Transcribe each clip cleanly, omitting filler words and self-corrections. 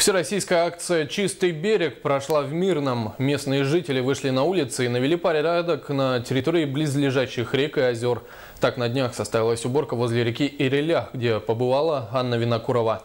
Всероссийская акция «Чистый берег» прошла в Мирном. Местные жители вышли на улицы и навели порядок на территории близлежащих рек и озер. Так на днях состоялась уборка возле реки Ирелях, где побывала Анна Винокурова.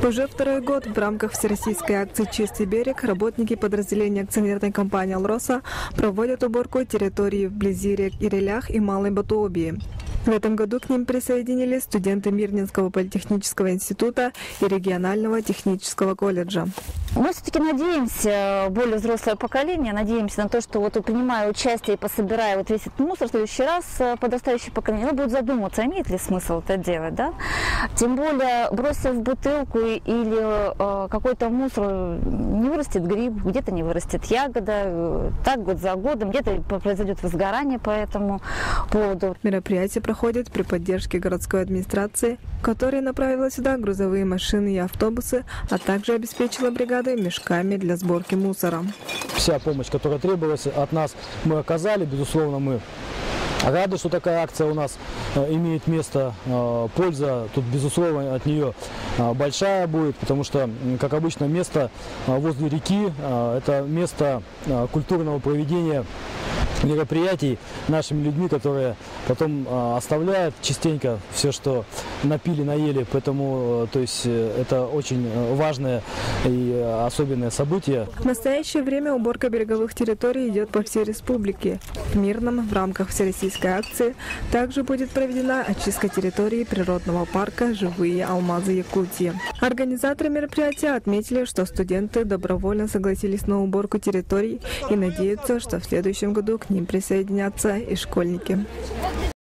Уже второй год в рамках всероссийской акции «Чистый берег» работники подразделения акционерной компании «Алроса» проводят уборку территории вблизи рек Ирелях и Малой Батуобии. В этом году к ним присоединились студенты Мирнинского политехнического института и регионального технического колледжа. Мы все-таки надеемся, более взрослое поколение, надеемся на то, что принимая участие и пособирая весь этот мусор, в следующий раз подрастающее поколение будет задуматься, имеет ли смысл это делать, да? Тем более, бросив бутылку или какой-то мусор, не вырастет гриб, где-то не вырастет ягода, так год за годом, где-то произойдет возгорание по этому поводу. Мероприятие проходит при поддержке городской администрации, которая направила сюда грузовые машины и автобусы, а также обеспечила бригады мешками для сборки мусора. Вся помощь, которая требовалась от нас, мы оказали. Безусловно, мы рады, что такая акция у нас имеет место. Польза тут, безусловно, от нее большая будет, потому что, как обычно, место возле реки – это место культурного проведения мероприятий нашими людьми, которые потом оставляют частенько все, что напили, наели. Поэтому, то есть, это очень важное и особенное событие. В настоящее время уборка береговых территорий идет по всей республике. В Мирном в рамках всероссийской акции также будет проведена очистка территории природного парка «Живые алмазы Якутии». Организаторы мероприятия отметили, что студенты добровольно согласились на уборку территорий и надеются, что в следующем году к ним присоединятся и школьники.